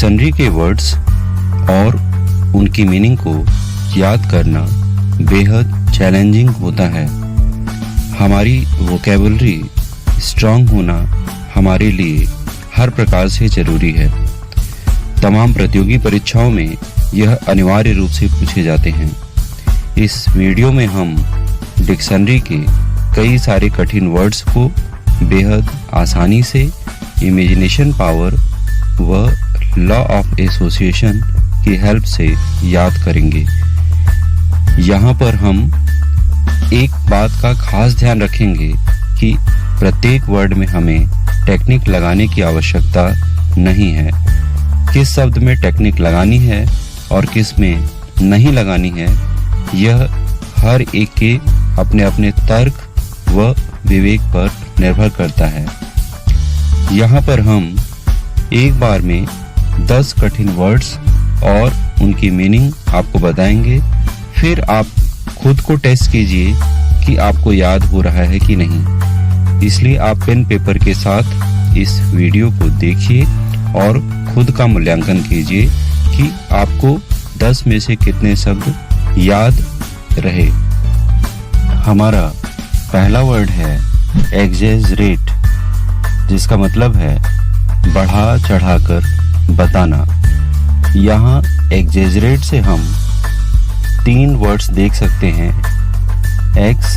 Dictionary के words और उनकी मीनिंग को याद करना बेहद चैलेंजिंग होता है। हमारी वोकैबुलरी स्ट्रांग होना हमारे लिए हर प्रकार से जरूरी है। तमाम प्रतियोगी परीक्षाओं में यह अनिवार्य रूप से पूछे जाते हैं। इस वीडियो में हम डिक्शनरी के कई सारे कठिन वर्ड्स को बेहद आसानी से इमेजिनेशन पावर व लॉ ऑफ एसोसिएशन की हेल्प से याद करेंगे। यहाँ पर हम एक बात का खास ध्यान रखेंगे कि प्रत्येक वर्ड में हमें टेक्निक लगाने की आवश्यकता नहीं है। किस शब्द में टेक्निक लगानी है और किस में नहीं लगानी है, यह हर एक के अपने अपने तर्क व विवेक पर निर्भर करता है। यहाँ पर हम एक बार में 10 कठिन वर्ड्स और उनकी मीनिंग आपको बताएंगे। फिर आप खुद को टेस्ट कीजिए कि आपको याद हो रहा है कि नहीं। इसलिए आप पेन पेपर के साथ इस वीडियो को देखिए और खुद का मूल्यांकन कीजिए कि आपको 10 में से कितने शब्द याद रहे। हमारा पहला वर्ड है एग्जेजरेट, जिसका मतलब है बढ़ा चढ़ाकर बताना। यहाँ एग्जेजरेट से हम 3 वर्ड्स देख सकते हैं, एक्स,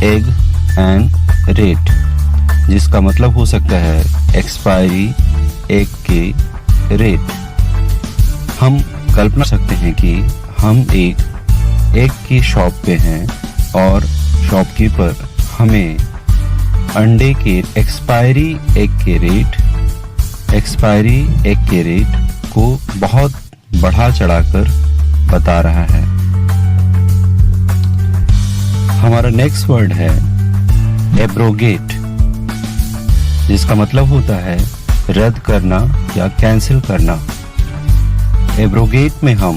एग एंड रेट, जिसका मतलब हो सकता है एक्सपायरी एग के रेट। हम कल्पना सकते हैं कि हम एक एग की शॉप पे हैं और शॉपकीपर हमें अंडे के एक्सपायरी एग के रेट को बहुत बढ़ा चढ़ाकर बता रहा है। हमारा नेक्स्ट वर्ड है एब्रोगेट, जिसका मतलब होता है रद्द करना या कैंसिल करना। एब्रोगेट में हम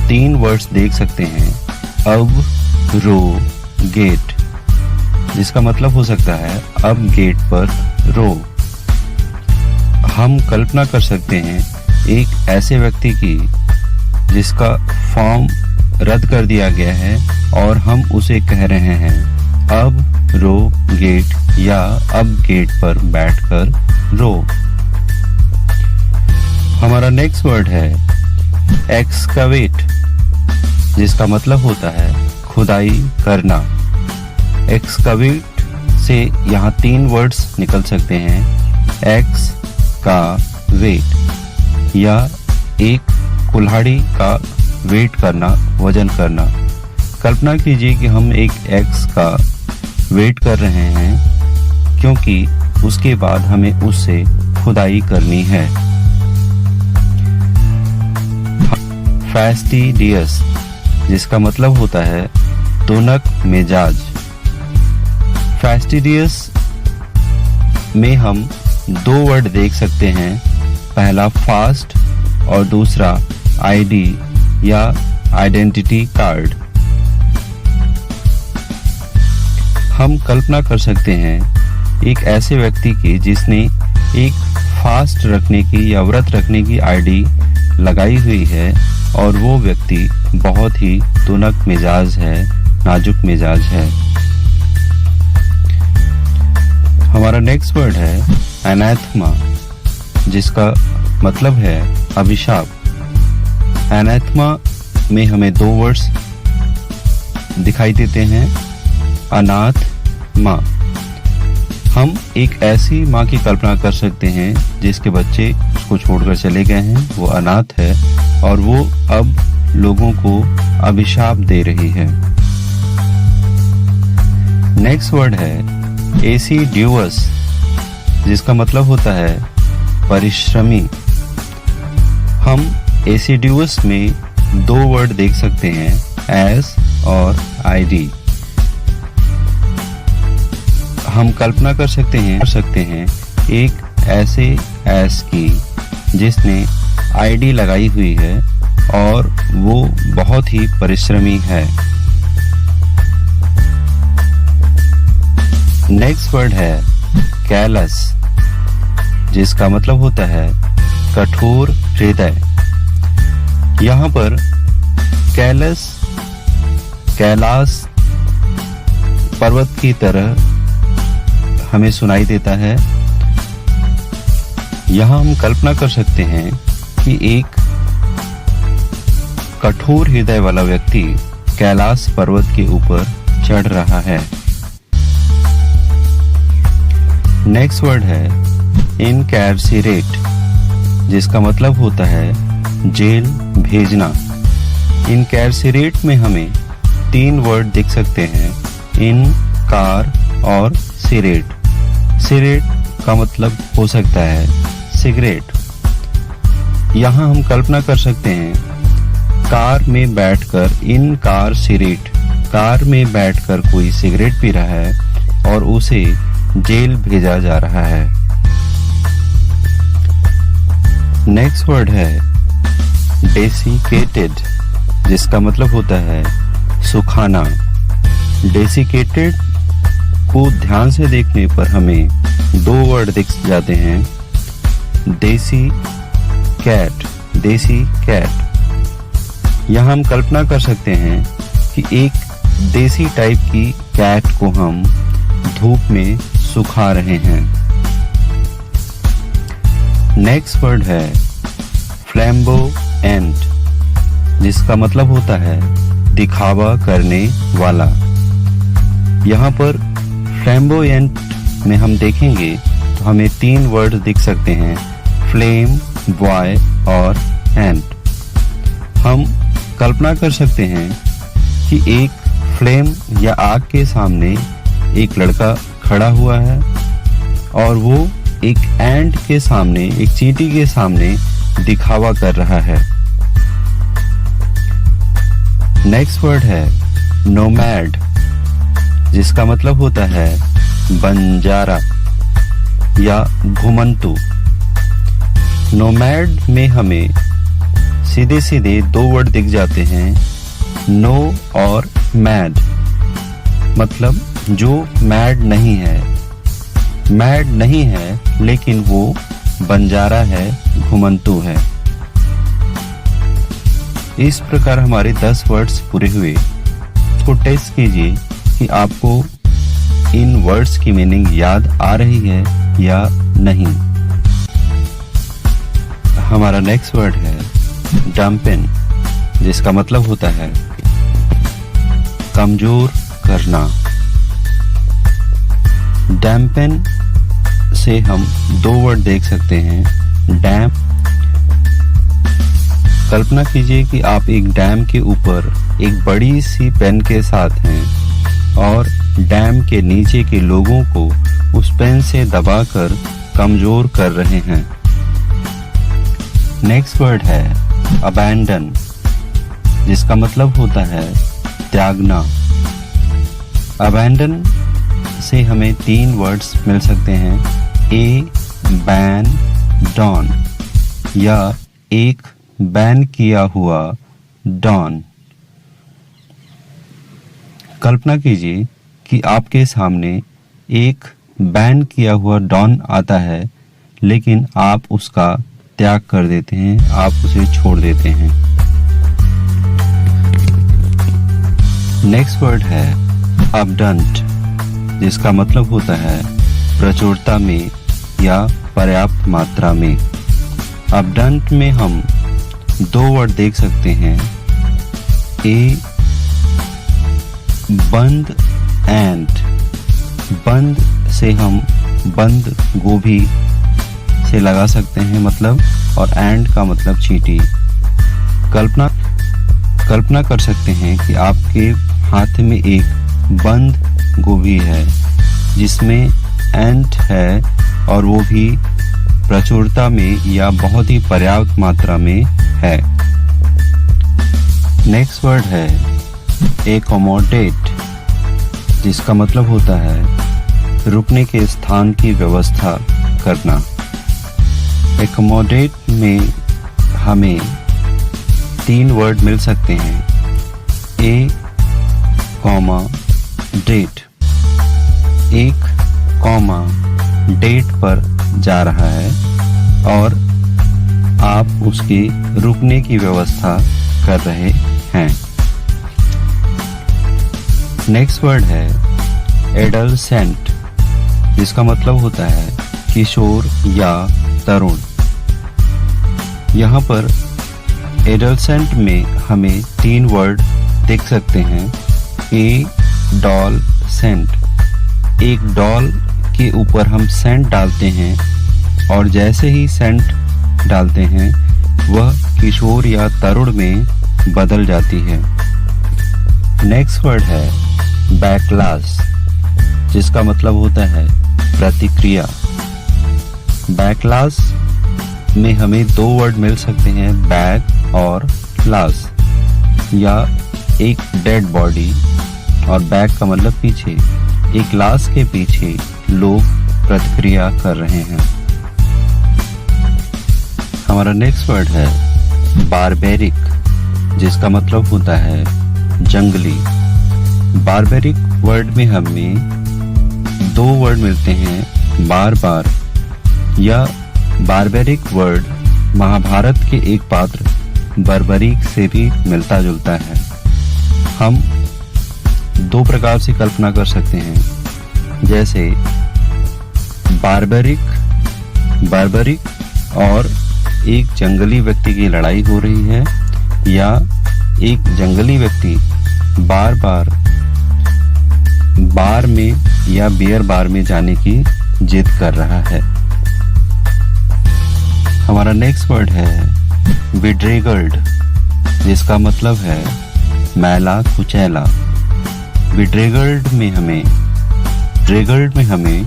3 वर्ड्स देख सकते हैं, अब, रो, गेट, जिसका मतलब हो सकता है अब गेट पर रो। हम कल्पना कर सकते हैं एक ऐसे व्यक्ति की जिसका फॉर्म रद्द कर दिया गया है और हम उसे कह रहे हैं अब रो गेट या अब गेट पर बैठकर रो। हमारा नेक्स्ट वर्ड है एक्सकवेट, जिसका मतलब होता है खुदाई करना। एक्सकवेट से यहाँ 3 वर्ड्स निकल सकते हैं, एक्स का वेट या एक कुल्हाड़ी का वेट करना, वजन करना। कल्पना कीजिए कि हम एक एक्स का वेट कर रहे हैं क्योंकि उसके बाद हमें उससे खुदाई करनी है। फैस्टिडियस, जिसका मतलब होता है तुनक मिजाज। फैस्टिडियस में हम 2 वर्ड देख सकते हैं, पहला फास्ट और दूसरा आईडी या आइडेंटिटी कार्ड। हम कल्पना कर सकते हैं एक ऐसे व्यक्ति की जिसने एक फास्ट रखने की या व्रत रखने की आईडी लगाई हुई है और वो व्यक्ति बहुत ही तुनक मिजाज है, नाजुक मिजाज है। हमारा नेक्स्ट वर्ड है एनाथमा, जिसका मतलब है अभिशाप। एनाथमा में हमें 2 वर्ड्स दिखाई देते हैं, अनाथ माँ। हम एक ऐसी माँ की कल्पना कर सकते हैं जिसके बच्चे उसको छोड़कर चले गए हैं, वो अनाथ है और वो अब लोगों को अभिशाप दे रही है। नेक्स्ट वर्ड है एसिड्यूअस, जिसका मतलब होता है परिश्रमी। हम एसिड्यूअस में 2 वर्ड देख सकते हैं, एस और आईडी। हम कल्पना कर सकते हैं एक ऐसे एस की जिसने आईडी लगाई हुई है और वो बहुत ही परिश्रमी है। नेक्स्ट वर्ड है कैलस, जिसका मतलब होता है कठोर हृदय। यहाँ पर कैलाश पर्वत की तरह हमें सुनाई देता है। यहाँ हम कल्पना कर सकते हैं कि एक कठोर हृदय वाला व्यक्ति कैलाश पर्वत के ऊपर चढ़ रहा है। नेक्स्ट वर्ड है इनकैर्सिरेट, जिसका मतलब होता है जेल भेजना। इनकैर्सिरेट में हमें 3 वर्ड दिख सकते हैं, इन, कार और सिरेट। सिरेट का मतलब हो सकता है सिगरेट। यहाँ हम कल्पना कर सकते हैं कार में बैठकर, इन कार सिरेट, कार में बैठकर कोई सिगरेट पी रहा है और उसे जेल भेजा जा रहा है। नेक्स्ट वर्ड है डेसिकेटेड, जिसका मतलब होता है सुखाना। डेसिकेटेड को ध्यान से देखने पर हमें 2 वर्ड दिख जाते हैं, देसी कैट, देसी कैट। यहाँ हम कल्पना कर सकते हैं कि एक देसी टाइप की कैट को हम धूप में सुखा रहे हैं। नेक्स्ट वर्ड है फ्लैम्बोयेंट, जिसका मतलब होता है दिखावा करने वाला। यहाँ पर फ्लैम्बोयेंट में हम देखेंगे तो हमें 3 वर्ड दिख सकते हैं, फ्लेम, बॉय और एंट। हम कल्पना कर सकते हैं कि एक फ्लेम या आग के सामने एक लड़का खड़ा हुआ है और वो एक एंट के सामने, एक चींटी के सामने दिखावा कर रहा है। नेक्स्ट वर्ड है नोमैड, जिसका मतलब होता है बंजारा या घुमंतु। नोमैड में हमें सीधे सीधे 2 वर्ड दिख जाते हैं, नो और मैड। मतलब जो मैड नहीं है, मैड नहीं है लेकिन वो बंजारा है, घुमंतु है। इस प्रकार हमारे 10 वर्ड्स पूरे हुए। इसको टेस्ट कीजिए कि आपको इन वर्ड्स की मीनिंग याद आ रही है या नहीं। हमारा नेक्स्ट वर्ड है डम्पन, जिसका मतलब होता है कमजोर करना। डैम्पन से हम 2 वर्ड देख सकते हैं, डैम। कल्पना कीजिए कि आप एक डैम के ऊपर एक बड़ी सी पेन के साथ हैं और डैम के नीचे के लोगों को उस पेन से दबाकर कमजोर कर रहे हैं। नेक्स्ट वर्ड है अबैंडन, जिसका मतलब होता है त्यागना। अबैंडन से हमें 3 वर्ड्स मिल सकते हैं, ए बैन डॉन या एक बैन किया हुआ डॉन। कल्पना कीजिए कि आपके सामने एक बैन किया हुआ डॉन आता है लेकिन आप उसका त्याग कर देते हैं, आप उसे छोड़ देते हैं। नेक्स्ट वर्ड है अबडंट, जिसका मतलब होता है प्रचुरता में या पर्याप्त मात्रा में। अबडंट में हम 2 वर्ड देख सकते हैं, ए बंद एंड। बंद से हम बंद गोभी से लगा सकते हैं मतलब, और एंड का मतलब चींटी। कल्पना कर सकते हैं कि आपके हाथ में एक बंद गोभी है जिसमें एंट है और वो भी प्रचुरता में या बहुत ही पर्याप्त मात्रा में है। नेक्स्ट वर्ड है एकोमोडेट, जिसका मतलब होता है रुकने के स्थान की व्यवस्था करना। एकोमोडेट में हमें 3 वर्ड मिल सकते हैं, ए कॉमा डेट। एक कॉमा डेट पर जा रहा है और आप उसके रुकने की व्यवस्था कर रहे हैं। नेक्स्ट वर्ड है एडolescent, जिसका मतलब होता है किशोर या तरुण। यहाँ पर एडolescent में हमें 3 वर्ड देख सकते हैं। ए डॉल सेंट, एक डॉल के ऊपर हम सेंट डालते हैं और जैसे ही सेंट डालते हैं वह किशोर या तरुण में बदल जाती है। नेक्स्ट वर्ड है बैकलास, जिसका मतलब होता है प्रतिक्रिया। बैकलास में हमें 2 वर्ड मिल सकते हैं, बैक और लास, या एक डेड बॉडी और बैक का मतलब पीछे, एक लाश के पीछे लोग प्रतिक्रिया कर रहे हैं। हमारा नेक्स्ट वर्ड है बारबेरिक, जिसका मतलब होता है जंगली। बारबेरिक वर्ड में हमें 2 वर्ड मिलते हैं, बार बार, या बारबेरिक वर्ड महाभारत के एक पात्र बर्बरीक से भी मिलता जुलता है। हम 2 प्रकार से कल्पना कर सकते हैं, जैसे बारबरिक और एक जंगली व्यक्ति की लड़ाई हो रही है, या एक जंगली व्यक्ति बार बार बार में या बियर बार में जाने की जिद कर रहा है। हमारा नेक्स्ट वर्ड है विड्रेगल्ड, जिसका मतलब है मैला कुचैला। विड्रेगल्ड में हमें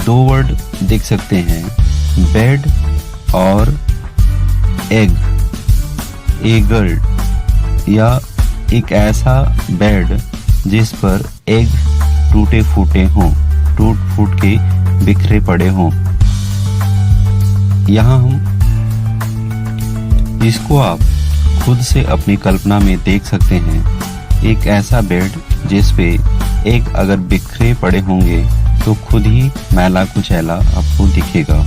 2 वर्ड देख सकते हैं, बेड और एग, एगल्ड, या एक ऐसा बेड जिस पर एग टूटे फूटे हों, टूट फूट के बिखरे पड़े हों। यहाँ हम इसको आप खुद से अपनी कल्पना में देख सकते हैं, एक ऐसा बेड जिस पे एग अगर बिखरे पड़े होंगे तो खुद ही मैला कुचैला आपको दिखेगा।